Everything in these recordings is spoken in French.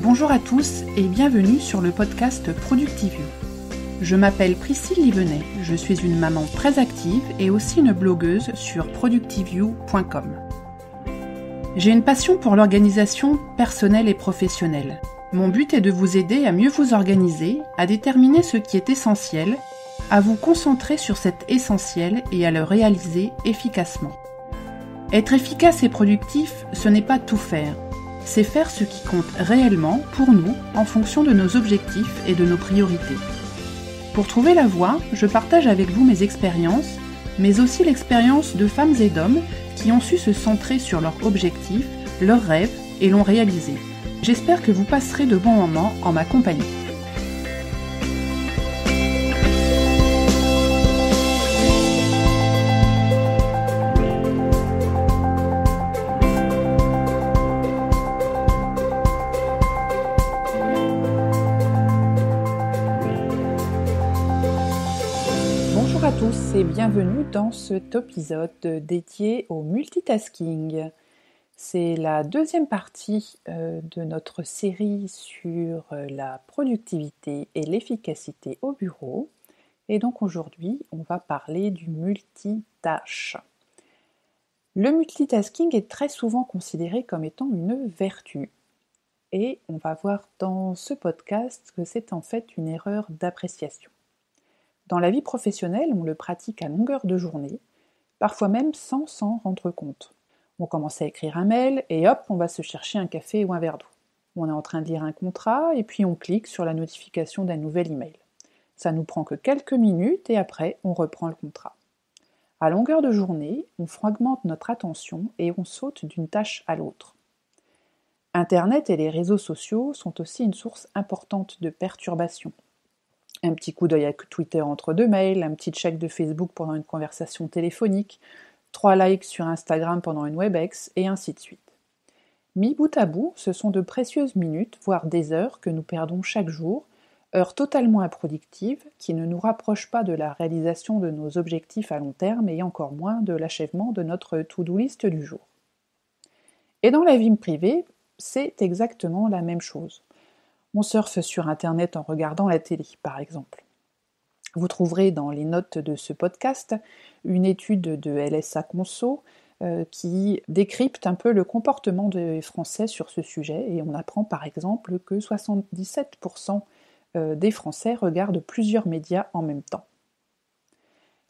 Bonjour à tous et bienvenue sur le podcast ProductiveU. Je m'appelle Priscille Livenet, je suis une maman très active et aussi une blogueuse sur productiveu.com. J'ai une passion pour l'organisation personnelle et professionnelle. Mon but est de vous aider à mieux vous organiser, à déterminer ce qui est essentiel, à vous concentrer sur cet essentiel et à le réaliser efficacement. Être efficace et productif, ce n'est pas tout faire. C'est faire ce qui compte réellement pour nous en fonction de nos objectifs et de nos priorités. Pour trouver la voie, je partage avec vous mes expériences, mais aussi l'expérience de femmes et d'hommes qui ont su se centrer sur leurs objectifs, leurs rêves et l'ont réalisé. J'espère que vous passerez de bons moments en ma compagnie. Bonjour à tous et bienvenue dans cet épisode dédié au multitasking. C'est la deuxième partie de notre série sur la productivité et l'efficacité au bureau. Et donc aujourd'hui, on va parler du multitâche. Le multitasking est très souvent considéré comme étant une vertu. Et on va voir dans ce podcast que c'est en fait une erreur d'appréciation. Dans la vie professionnelle, on le pratique à longueur de journée, parfois même sans s'en rendre compte. On commence à écrire un mail et hop, on va se chercher un café ou un verre d'eau. On est en train de lire un contrat et puis on clique sur la notification d'un nouvel email. Ça nous prend que quelques minutes et après, on reprend le contrat. À longueur de journée, on fragmente notre attention et on saute d'une tâche à l'autre. Internet et les réseaux sociaux sont aussi une source importante de perturbation. Un petit coup d'œil à Twitter entre deux mails, un petit check de Facebook pendant une conversation téléphonique, 3 likes sur Instagram pendant une Webex, et ainsi de suite. Mis bout à bout, ce sont de précieuses minutes, voire des heures que nous perdons chaque jour, heures totalement improductives qui ne nous rapprochent pas de la réalisation de nos objectifs à long terme et encore moins de l'achèvement de notre to-do list du jour. Et dans la vie privée, c'est exactement la même chose. On surfe sur Internet en regardant la télé, par exemple. Vous trouverez dans les notes de ce podcast une étude de LSA Conso qui décrypte un peu le comportement des Français sur ce sujet et on apprend par exemple que 77% des Français regardent plusieurs médias en même temps.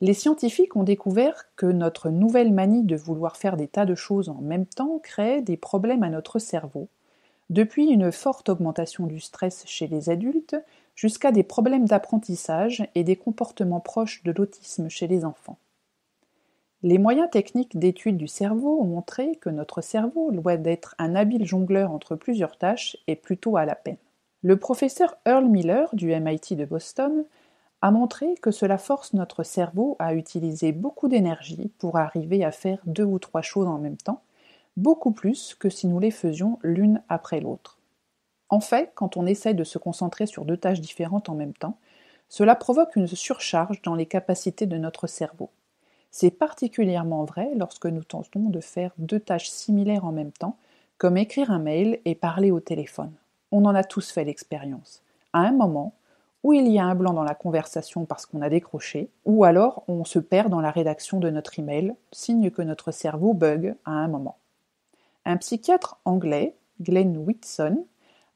Les scientifiques ont découvert que notre nouvelle manie de vouloir faire des tas de choses en même temps crée des problèmes à notre cerveau, depuis une forte augmentation du stress chez les adultes jusqu'à des problèmes d'apprentissage et des comportements proches de l'autisme chez les enfants. Les moyens techniques d'étude du cerveau ont montré que notre cerveau, loin d'être un habile jongleur entre plusieurs tâches, est plutôt à la peine. Le professeur Earl Miller du MIT de Boston a montré que cela force notre cerveau à utiliser beaucoup d'énergie pour arriver à faire 2 ou 3 choses en même temps, beaucoup plus que si nous les faisions l'une après l'autre. En fait, quand on essaye de se concentrer sur 2 tâches différentes en même temps, cela provoque une surcharge dans les capacités de notre cerveau. C'est particulièrement vrai lorsque nous tentons de faire 2 tâches similaires en même temps, comme écrire un mail et parler au téléphone. On en a tous fait l'expérience. À un moment où il y a un blanc dans la conversation parce qu'on a décroché, ou alors on se perd dans la rédaction de notre email, signe que notre cerveau bug à un moment. Un psychiatre anglais, Glenn Whitson,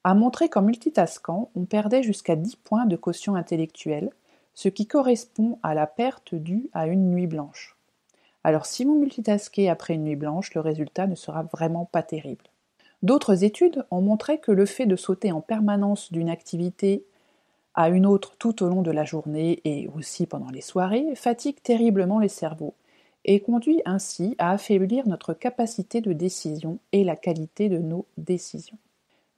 a montré qu'en multitaskant, on perdait jusqu'à 10 points de quotient intellectuel, ce qui correspond à la perte due à une nuit blanche. Alors si vous multitaskez après une nuit blanche, le résultat ne sera vraiment pas terrible. D'autres études ont montré que le fait de sauter en permanence d'une activité à une autre tout au long de la journée et aussi pendant les soirées fatigue terriblement les cerveaux et conduit ainsi à affaiblir notre capacité de décision et la qualité de nos décisions.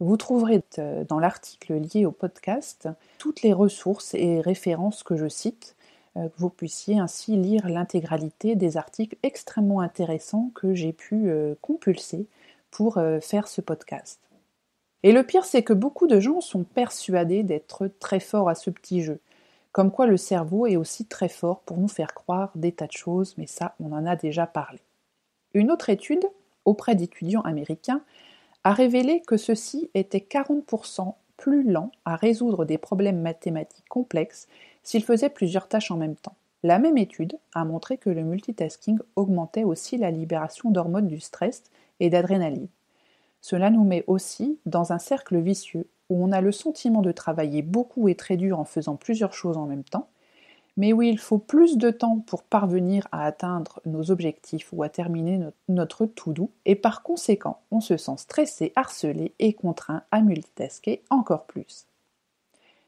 Vous trouverez dans l'article lié au podcast toutes les ressources et références que je cite, que vous puissiez ainsi lire l'intégralité des articles extrêmement intéressants que j'ai pu compulser pour faire ce podcast. Et le pire, c'est que beaucoup de gens sont persuadés d'être très forts à ce petit jeu. Comme quoi le cerveau est aussi très fort pour nous faire croire des tas de choses, mais ça, on en a déjà parlé. Une autre étude, auprès d'étudiants américains, a révélé que ceux-ci étaient 40% plus lents à résoudre des problèmes mathématiques complexes s'ils faisaient plusieurs tâches en même temps. La même étude a montré que le multitasking augmentait aussi la libération d'hormones du stress et d'adrénaline. Cela nous met aussi dans un cercle vicieux où on a le sentiment de travailler beaucoup et très dur en faisant plusieurs choses en même temps, mais où il faut plus de temps pour parvenir à atteindre nos objectifs ou à terminer notre to-do, et par conséquent, on se sent stressé, harcelé et contraint à multitasker encore plus.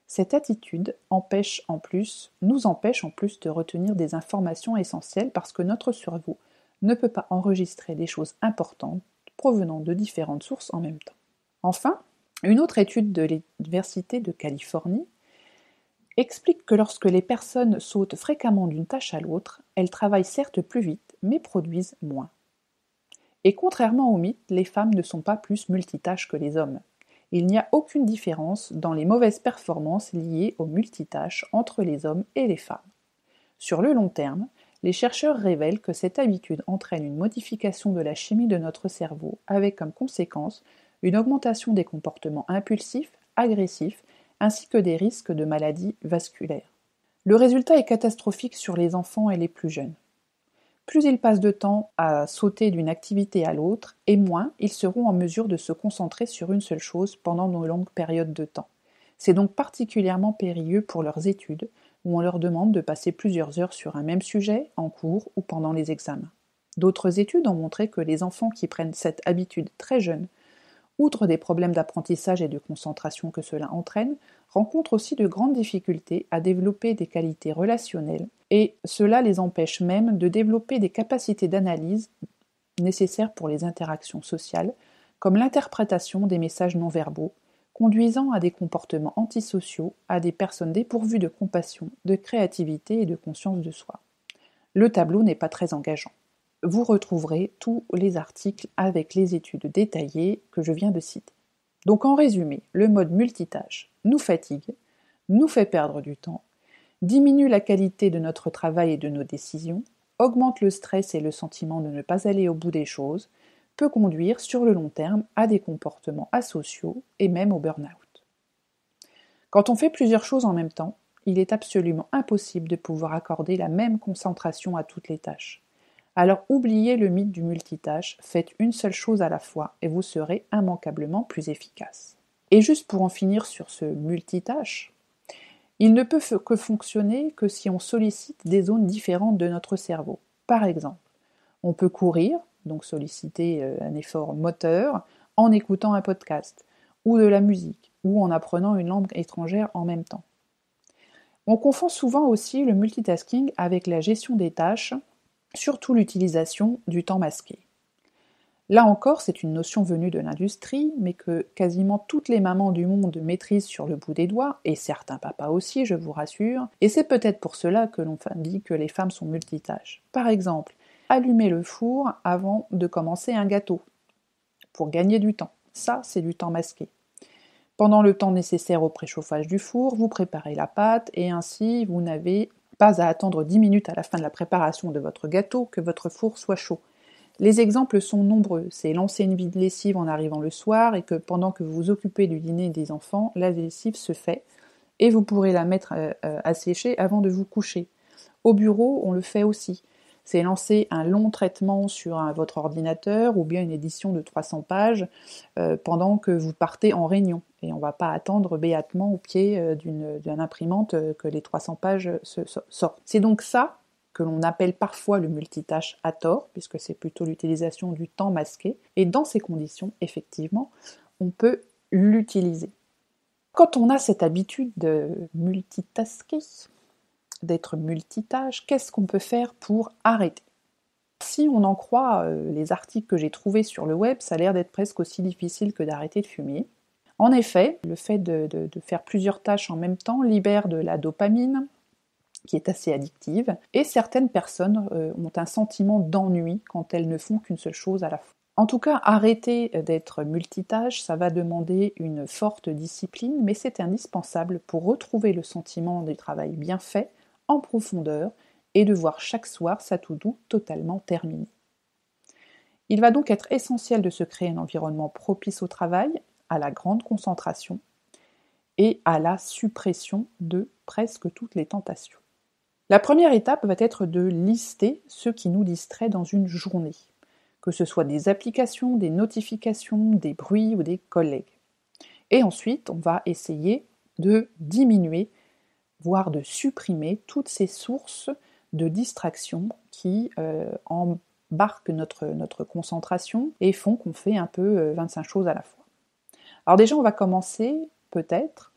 Cette attitude nous empêche en plus de retenir des informations essentielles parce que notre cerveau ne peut pas enregistrer des choses importantes provenant de différentes sources en même temps. Enfin, une autre étude de l'Université de Californie explique que lorsque les personnes sautent fréquemment d'une tâche à l'autre, elles travaillent certes plus vite, mais produisent moins. Et contrairement au mythe, les femmes ne sont pas plus multitâches que les hommes. Il n'y a aucune différence dans les mauvaises performances liées aux multitâches entre les hommes et les femmes. Sur le long terme, les chercheurs révèlent que cette habitude entraîne une modification de la chimie de notre cerveau, avec comme conséquence une augmentation des comportements impulsifs, agressifs, ainsi que des risques de maladies vasculaires. Le résultat est catastrophique sur les enfants et les plus jeunes. Plus ils passent de temps à sauter d'une activité à l'autre, et moins ils seront en mesure de se concentrer sur une seule chose pendant de longues périodes de temps. C'est donc particulièrement périlleux pour leurs études, où on leur demande de passer plusieurs heures sur un même sujet, en cours ou pendant les examens. D'autres études ont montré que les enfants qui prennent cette habitude très jeunes, outre des problèmes d'apprentissage et de concentration que cela entraîne, rencontrent aussi de grandes difficultés à développer des qualités relationnelles, et cela les empêche même de développer des capacités d'analyse nécessaires pour les interactions sociales, comme l'interprétation des messages non verbaux, conduisant à des comportements antisociaux, à des personnes dépourvues de compassion, de créativité et de conscience de soi. Le tableau n'est pas très engageant. Vous retrouverez tous les articles avec les études détaillées que je viens de citer. Donc en résumé, le mode multitâche nous fatigue, nous fait perdre du temps, diminue la qualité de notre travail et de nos décisions, augmente le stress et le sentiment de ne pas aller au bout des choses, peut conduire sur le long terme à des comportements asociaux et même au burn-out. Quand on fait plusieurs choses en même temps, il est absolument impossible de pouvoir accorder la même concentration à toutes les tâches. Alors oubliez le mythe du multitâche, faites une seule chose à la fois et vous serez immanquablement plus efficace. Et juste pour en finir sur ce multitâche, il ne peut que fonctionner que si on sollicite des zones différentes de notre cerveau. Par exemple, on peut courir, donc solliciter un effort moteur, en écoutant un podcast, ou de la musique, ou en apprenant une langue étrangère en même temps. On confond souvent aussi le multitasking avec la gestion des tâches, surtout l'utilisation du temps masqué. Là encore, c'est une notion venue de l'industrie, mais que quasiment toutes les mamans du monde maîtrisent sur le bout des doigts, et certains papas aussi, je vous rassure, et c'est peut-être pour cela que l'on dit que les femmes sont multitâches. Par exemple, allumer le four avant de commencer un gâteau, pour gagner du temps. Ça, c'est du temps masqué. Pendant le temps nécessaire au préchauffage du four, vous préparez la pâte, et ainsi vous n'avez pas à attendre 10 minutes à la fin de la préparation de votre gâteau que votre four soit chaud. Les exemples sont nombreux. C'est lancer une lessive en arrivant le soir et que pendant que vous vous occupez du dîner des enfants, la lessive se fait et vous pourrez la mettre à sécher avant de vous coucher. Au bureau, on le fait aussi. C'est lancer un long traitement sur votre ordinateur ou bien une édition de 300 pages pendant que vous partez en réunion. Et on ne va pas attendre béatement au pied d'une imprimante que les 300 pages sortent. C'est donc ça que l'on appelle parfois le multitâche à tort, puisque c'est plutôt l'utilisation du temps masqué. Et dans ces conditions, effectivement, on peut l'utiliser. Quand on a cette habitude de multitasker, d'être multitâche, qu'est-ce qu'on peut faire pour arrêter ? Si on en croit les articles que j'ai trouvés sur le web, ça a l'air d'être presque aussi difficile que d'arrêter de fumer. En effet, le fait de faire plusieurs tâches en même temps libère de la dopamine, qui est assez addictive, et certaines personnes ont un sentiment d'ennui quand elles ne font qu'une seule chose à la fois. En tout cas, arrêter d'être multitâche, ça va demander une forte discipline, mais c'est indispensable pour retrouver le sentiment du travail bien fait, en profondeur, et de voir chaque soir sa to-do totalement terminée. Il va donc être essentiel de se créer un environnement propice au travail, à la grande concentration et à la suppression de presque toutes les tentations. La première étape va être de lister ce qui nous distrait dans une journée, que ce soit des applications, des notifications, des bruits ou des collègues. Et ensuite, on va essayer de diminuer, voire de supprimer toutes ces sources de distraction qui embarquent notre concentration et font qu'on fait un peu 25 choses à la fois. Alors déjà, on va commencer peut-être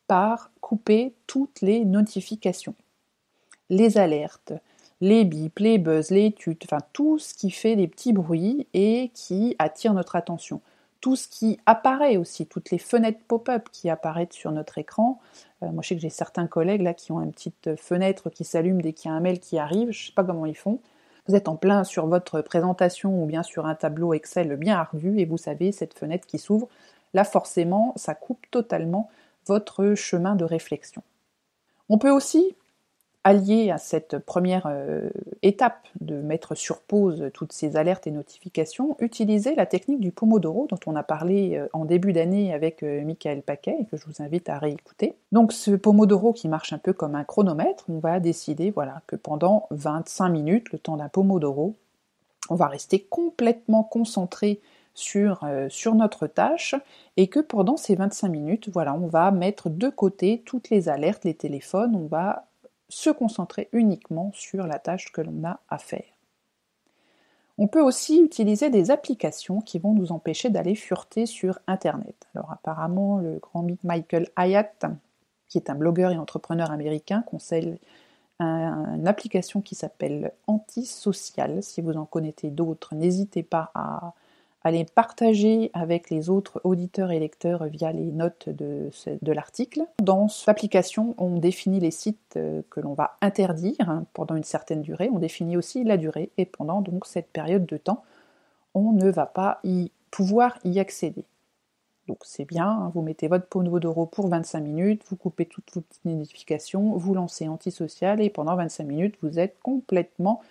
par couper toutes les notifications, les alertes, les bips, les buzz, les tutes, enfin tout ce qui fait des petits bruits et qui attire notre attention. Tout ce qui apparaît aussi, toutes les fenêtres pop-up qui apparaissent sur notre écran. Moi, je sais que j'ai certains collègues là qui ont une petite fenêtre qui s'allume dès qu'il y a un mail qui arrive. Je ne sais pas comment ils font. Vous êtes en plein sur votre présentation ou bien sur un tableau Excel bien ardu et vous savez, cette fenêtre qui s'ouvre, là forcément, ça coupe totalement votre chemin de réflexion. On peut aussi, allié à cette première étape de mettre sur pause toutes ces alertes et notifications, utiliser la technique du Pomodoro dont on a parlé en début d'année avec Michael Paquet et que je vous invite à réécouter. Donc ce Pomodoro qui marche un peu comme un chronomètre, on va décider que pendant 25 minutes, le temps d'un Pomodoro, on va rester complètement concentré sur notre tâche et que pendant ces 25 minutes, on va mettre de côté toutes les alertes, les téléphones, on va se concentrer uniquement sur la tâche que l'on a à faire. On peut aussi utiliser des applications qui vont nous empêcher d'aller fureter sur Internet. Alors apparemment, le grand Michael Hyatt, qui est un blogueur et entrepreneur américain, conseille une application qui s'appelle Antisocial. Si vous en connaissez d'autres, n'hésitez pas à les partager avec les autres auditeurs et lecteurs via les notes de l'article. Dans cette application, on définit les sites que l'on va interdire pendant une certaine durée. On définit aussi la durée et pendant donc cette période de temps, on ne va pas pouvoir y accéder. Donc c'est bien, vous mettez votre Pomodoro pour 25 minutes, vous coupez toutes vos petites notifications, vous lancez Antisocial et pendant 25 minutes, vous êtes complètement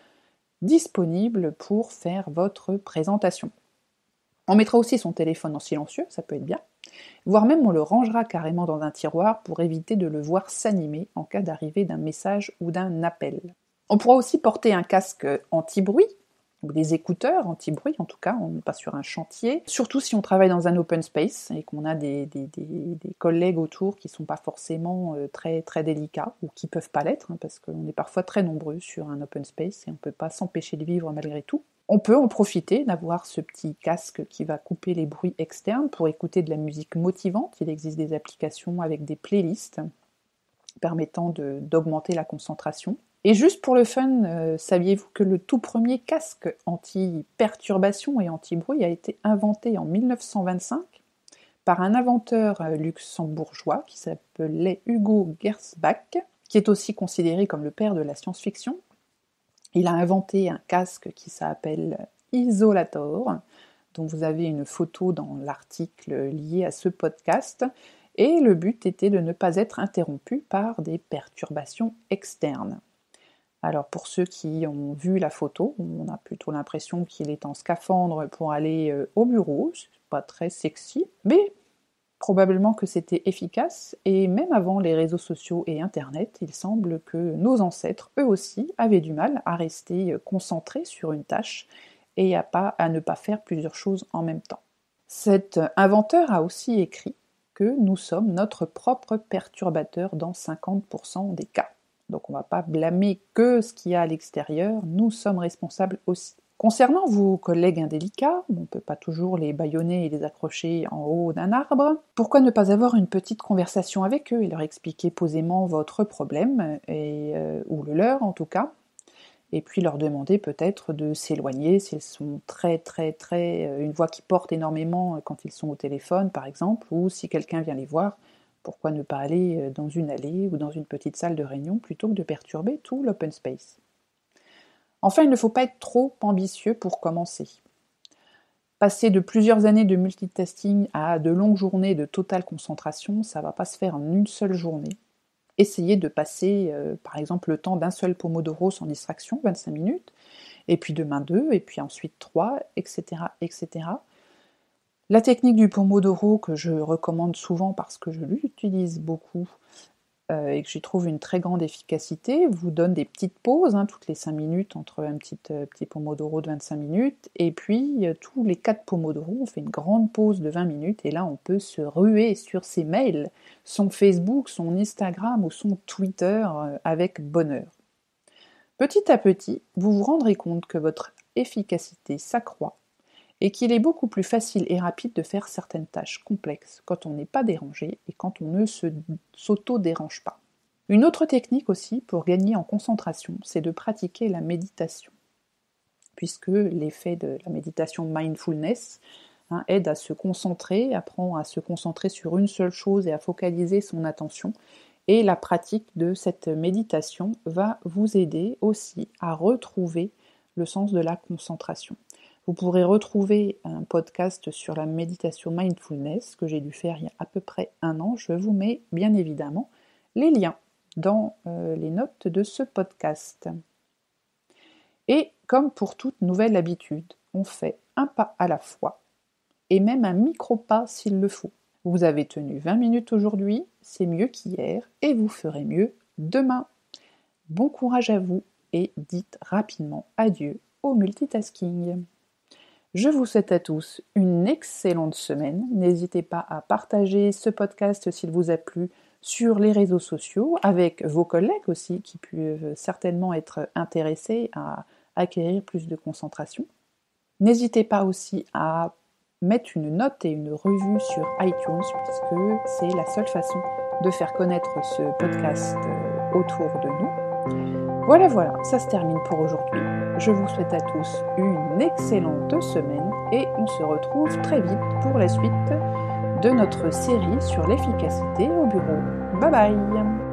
disponible pour faire votre présentation. On mettra aussi son téléphone en silencieux, ça peut être bien, voire même on le rangera carrément dans un tiroir pour éviter de le voir s'animer en cas d'arrivée d'un message ou d'un appel. On pourra aussi porter un casque anti-bruit, ou des écouteurs anti-bruit en tout cas, on n'est pas sur un chantier, surtout si on travaille dans un open space et qu'on a des collègues autour qui ne sont pas forcément très, très délicats, ou qui ne peuvent pas l'être, parce qu'on est parfois très nombreux sur un open space et on ne peut pas s'empêcher de vivre malgré tout. On peut en profiter d'avoir ce petit casque qui va couper les bruits externes pour écouter de la musique motivante. Il existe des applications avec des playlists permettant d'augmenter la concentration. Et juste pour le fun, saviez-vous que le tout premier casque anti-perturbation et anti-bruit a été inventé en 1925 par un inventeur luxembourgeois qui s'appelait Hugo Gernsback, qui est aussi considéré comme le père de la science-fiction. Il a inventé un casque qui s'appelle Isolator, dont vous avez une photo dans l'article lié à ce podcast, et le but était de ne pas être interrompu par des perturbations externes. Alors pour ceux qui ont vu la photo, on a plutôt l'impression qu'il est en scaphandre pour aller au bureau, c'est pas très sexy, mais probablement que c'était efficace, et même avant les réseaux sociaux et Internet, il semble que nos ancêtres, eux aussi, avaient du mal à rester concentrés sur une tâche et à ne pas faire plusieurs choses en même temps. Cet inventeur a aussi écrit que nous sommes notre propre perturbateur dans 50% des cas. Donc on ne va pas blâmer que ce qu'il y a à l'extérieur, nous sommes responsables aussi. Concernant vos collègues indélicats, on ne peut pas toujours les bâillonner et les accrocher en haut d'un arbre, pourquoi ne pas avoir une petite conversation avec eux et leur expliquer posément votre problème, ou le leur en tout cas, et puis leur demander peut-être de s'éloigner s'ils sont une voix qui porte énormément quand ils sont au téléphone par exemple, ou si quelqu'un vient les voir, pourquoi ne pas aller dans une allée ou dans une petite salle de réunion plutôt que de perturber tout l'open space. Enfin, il ne faut pas être trop ambitieux pour commencer. Passer de plusieurs années de multitasking à de longues journées de totale concentration, ça ne va pas se faire en une seule journée. Essayez de passer, par exemple, le temps d'un seul Pomodoro sans distraction, 25 minutes, et puis demain 2, et puis ensuite 3, etc., etc. La technique du Pomodoro que je recommande souvent parce que je l'utilise beaucoup et que j'y trouve une très grande efficacité, vous donne des petites pauses toutes les 5 minutes entre un petit Pomodoro de 25 minutes, et puis tous les 4 Pomodoro, on fait une grande pause de 20 minutes, et là on peut se ruer sur ses mails, son Facebook, son Instagram ou son Twitter avec bonheur. Petit à petit, vous vous rendrez compte que votre efficacité s'accroît, et qu'il est beaucoup plus facile et rapide de faire certaines tâches complexes quand on n'est pas dérangé et quand on ne s'auto-dérange pas. Une autre technique aussi pour gagner en concentration, c'est de pratiquer la méditation, puisque l'effet de la méditation mindfulness aide à se concentrer, apprend à se concentrer sur une seule chose et à focaliser son attention, et la pratique de cette méditation va vous aider aussi à retrouver le sens de la concentration. Vous pourrez retrouver un podcast sur la méditation mindfulness que j'ai dû faire il y a à peu près 1 an. Je vous mets bien évidemment les liens dans les notes de ce podcast. Et comme pour toute nouvelle habitude, on fait un pas à la fois, et même un micro-pas s'il le faut. Vous avez tenu 20 minutes aujourd'hui, c'est mieux qu'hier, et vous ferez mieux demain. Bon courage à vous, et dites rapidement adieu au multitasking. Je vous souhaite à tous une excellente semaine. N'hésitez pas à partager ce podcast s'il vous a plu sur les réseaux sociaux, avec vos collègues aussi qui peuvent certainement être intéressés à acquérir plus de concentration. N'hésitez pas aussi à mettre une note et une revue sur iTunes, puisque c'est la seule façon de faire connaître ce podcast autour de nous. Voilà, ça se termine pour aujourd'hui. Je vous souhaite à tous une excellente semaine et on se retrouve très vite pour la suite de notre série sur l'efficacité au bureau. Bye bye!